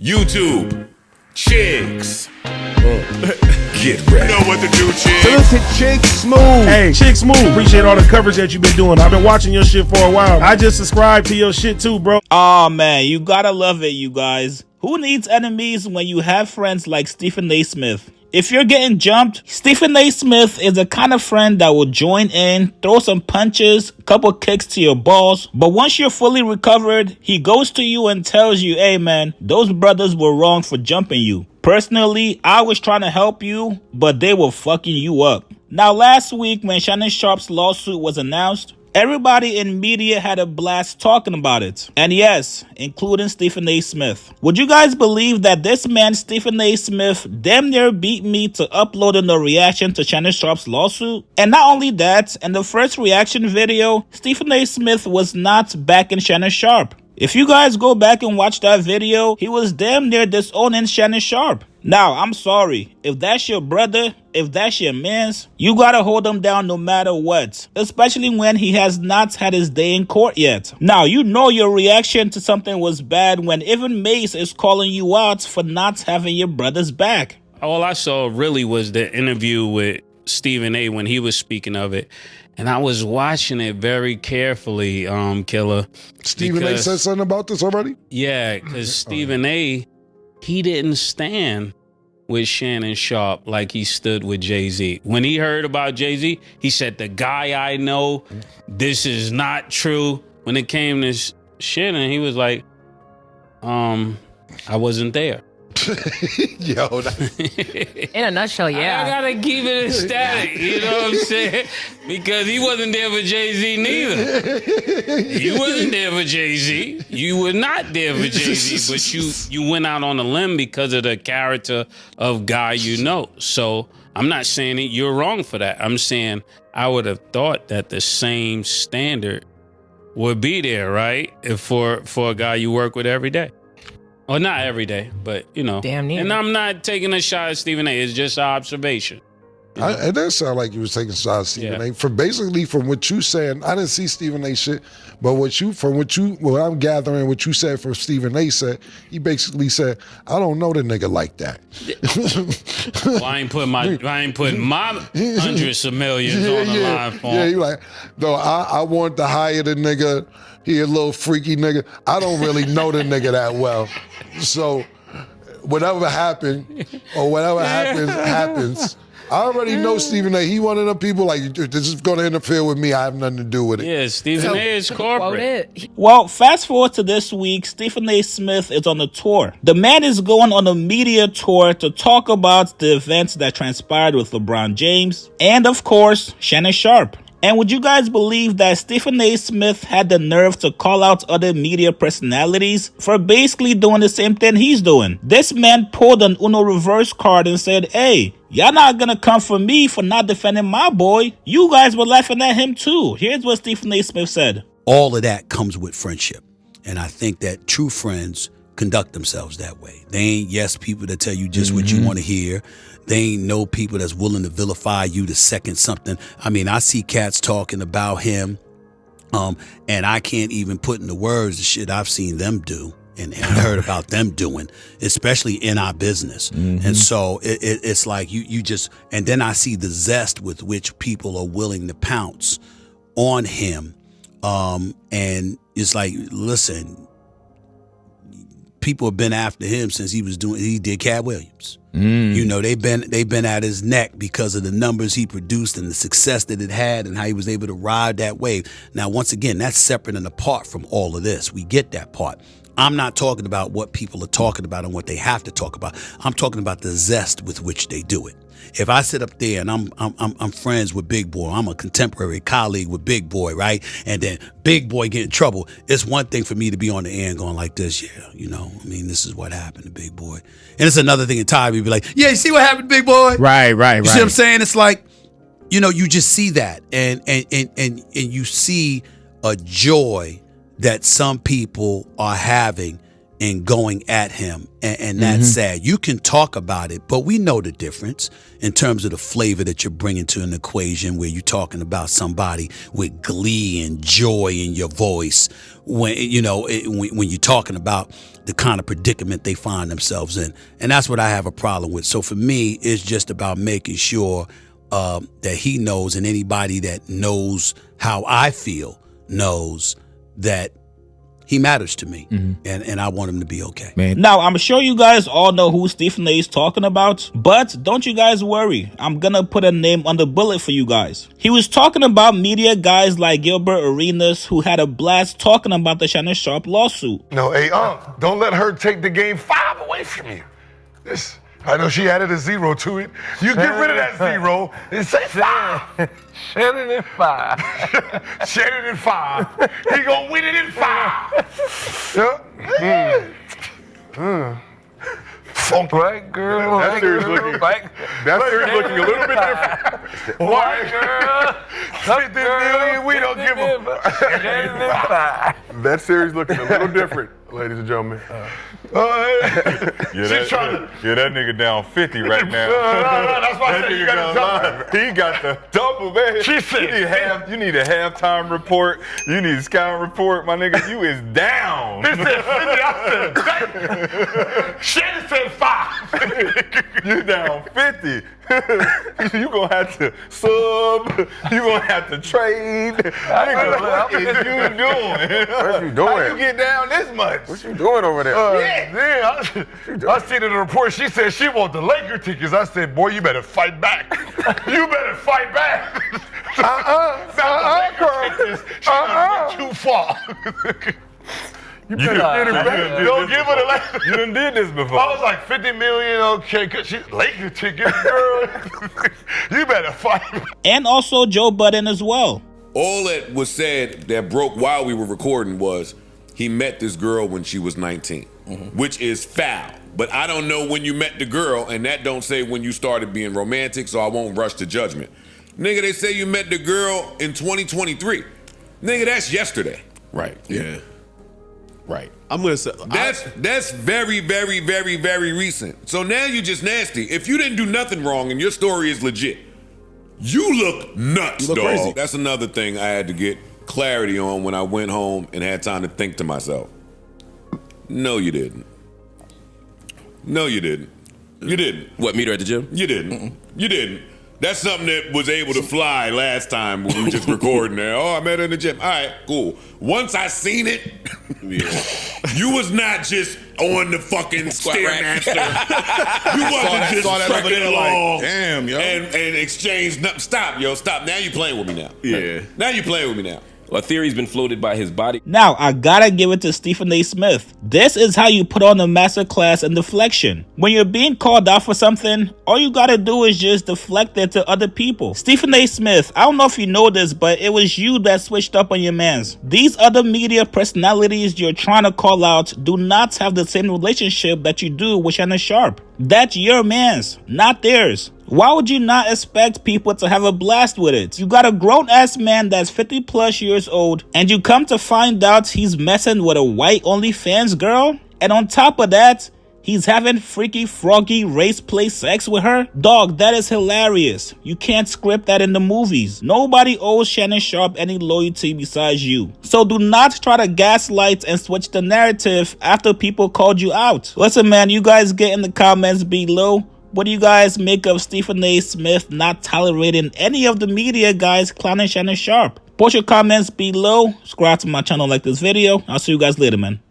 YouTube, chicks. Get ready. You know what to do, chicks. Look at Chick Smooth. Hey, Chick Smooth. Appreciate all the coverage that you've been doing. I've been watching your shit for a while. I just subscribed to your shit too, bro. Oh man, you gotta love it, you guys. Who needs enemies when you have friends like Stephen A. Smith? If you're getting jumped, Stephen A. Smith is the kind of friend that will join in, throw some punches, couple kicks to your balls, but once you're fully recovered, he goes to you and tells you, hey man, those brothers were wrong for jumping you. Personally, I was trying to help you, but they were fucking you up. Now last week when Shannon Sharpe's lawsuit was announced, everybody in media had a blast talking about it. And yes, including Stephen A. Smith. Would you guys believe that this man, Stephen A. Smith, damn near beat me to uploading a reaction to Shannon Sharpe's lawsuit? And not only that, in the first reaction video, Stephen A. Smith was not backing Shannon Sharpe. If you guys go back and watch that video, he was damn near disowning Shannon Sharpe. Now, I'm sorry. If that's your brother, if that's your mans, you gotta hold him down no matter what. Especially when he has not had his day in court yet. Now, you know your reaction to something was bad when even Mace is calling you out for not having your brother's back. All I saw really was the interview with Stephen A. when he was speaking of it. And I was watching it very carefully, Killer. Stephen A. said something about this already? Yeah, because Stephen A., he didn't stand with Shannon Sharpe like he stood with Jay-Z. When he heard about Jay-Z, he said, the guy I know, this is not true. When it came to Shannon, he was like, I wasn't there. Yo, in a nutshell, yeah. I gotta keep it in static, you know what I'm saying? Because he wasn't there for Jay-Z neither. You wasn't there for Jay-Z. You were not there for Jay-Z, but you went out on a limb because of the character of guy you know. So I'm not saying that you're wrong for that. I'm saying I would have thought that the same standard would be there, right? If for a guy you work with every day. Well, not every day, but, you know. Damn near. And I'm not taking a shot at Stephen A. It's just an observation. It does sound like you was taking shots at Stephen A. From what you saying, I didn't see Stephen A. shit, but what I'm gathering, what you said from Stephen A. said, he basically said, I don't know the nigga like that. Well, I ain't putting my hundreds of millions on the line for him. Yeah, you like, no, I want to hire the nigga. He a little freaky nigga. I don't really know the nigga that well. So whatever happened or whatever happens. I already know Stephen A. He one of them people like, this is going to interfere with me. I have nothing to do with it. Yeah, Stephen A. is corporate. Well, fast forward to this week, Stephen A. Smith is on a tour. The man is going on a media tour to talk about the events that transpired with LeBron James and, of course, Shannon Sharpe. And would you guys believe that Stephen A. Smith had the nerve to call out other media personalities for basically doing the same thing he's doing? This man pulled an Uno reverse card and said, hey, y'all not gonna come for me for not defending my boy. You guys were laughing at him too. Here's what Stephen A. Smith said. All of that comes with friendship. And I think that true friends conduct themselves that way. They ain't people that tell you just what you want to hear. They ain't no people that's willing to vilify you to second something. I mean, I see cats talking about him, and I can't even put into words the shit I've seen them do and heard about them doing, especially in our business. And so it's like you just, and then I see the zest with which people are willing to pounce on him. And it's like, listen, people have been after him since he did Cat Williams. You know, they've been at his neck because of the numbers he produced and the success that it had and how he was able to ride that wave. Now, once again, that's separate and apart from all of this. We get that part. I'm not talking about what people are talking about and what they have to talk about. I'm talking about the zest with which they do it. If I sit up there and I'm friends with Big Boy, I'm a contemporary colleague with Big Boy, right? And then Big Boy get in trouble. It's one thing for me to be on the end going like this, you know, I mean, this is what happened to Big Boy. And it's another thing in time, you'd be like, yeah, you see what happened to Big Boy? Right. You see what I'm saying? It's like, you know, you just see that and you see a joy that some people are having and going at him, and that's sad. You can talk about it, but we know the difference in terms of the flavor that you're bringing to an equation where you're talking about somebody with glee and joy in your voice when when you're talking about the kind of predicament they find themselves in. And that's what I have a problem with. So for me, it's just about making sure that he knows, and anybody that knows how I feel knows that he matters to me, and I want him to be okay. Now, I'm sure you guys all know who Stephen A is talking about, but don't you guys worry. I'm gonna put a name on the bullet for you guys. He was talking about media guys like Gilbert Arenas, who had a blast talking about the Shannon Sharpe lawsuit. No, hey, don't let her take the game 5 away from you. I know she added a 0 to it. You get rid of that 0 and say 5. Shannon and 5. Shannon and 5. He gonna win it in 5. Funk. White girl. That series looking a little bit different. White girl. 50 million, we don't give a. Shannon and 5. That series looking a little different, ladies and gentlemen. That nigga down 50 right now. No, that's why I said you got to double. He got the double, man. She said, you need a halftime report. You need a scouting report, my nigga. You is down. He said 50, I said, Shannon said 5. You down 50. You gonna have to sub. You gonna have to trade. Nigga, what is you doing? What you doing? How you get down this much? What you doing over there? I seen in the report, she said she want the Laker tickets. I said, boy, you better fight back. You better fight back. She went too far. You better get it back. Don't give her the Laker. You done did this before. I was like 50 million, okay, cause she's Laker tickets, girl. You better fight. And also Joe Budden as well. All that was said that broke while we were recording was he met this girl when she was 19, which is foul. But I don't know when you met the girl, and that don't say when you started being romantic, so I won't rush to judgment. Nigga, they say you met the girl in 2023. Nigga, that's yesterday. Right, yeah. Right. I'm gonna say that's very, very, very, very recent. So now you just nasty. If you didn't do nothing wrong and your story is legit, you look nuts, dog. crazy. That's another thing I had to get clarity on when I went home and had time to think to myself. No, you didn't. No, you didn't. You didn't. What, meet her at the gym? You didn't. You didn't. That's something that was able to fly last time when we were just recording there. Oh, I met her in the gym. All right, cool. Once I seen it, you was not just on the fucking Stairmaster. You wasn't just trekking along damn, yo. and exchange. Stop, yo, stop. Now you playing with me now. Yeah. Now you playing with me now. A theory's been floated by his body. Now, I gotta give it to Stephen A. Smith. This is how you put on a masterclass in deflection. When you're being called out for something, all you gotta do is just deflect it to other people. Stephen A. Smith, I don't know if you know this, but it was you that switched up on your mans. These other media personalities you're trying to call out do not have the same relationship that you do with Shannon Sharpe. That's your mans, not theirs. Why would you not expect people to have a blast with it? You got a grown-ass man that's 50 plus years old, and you come to find out he's messing with a white OnlyFans girl? And on top of that, he's having freaky, froggy, race play sex with her? Dog, that is hilarious. You can't script that in the movies. Nobody owes Shannon Sharpe any loyalty besides you. So do not try to gaslight and switch the narrative after people called you out. Listen, man, you guys get in the comments below. What do you guys make of Stephen A. Smith not tolerating any of the media guys clowning Shannon Sharpe? Post your comments below. Subscribe to my channel, like this video. I'll see you guys later, man.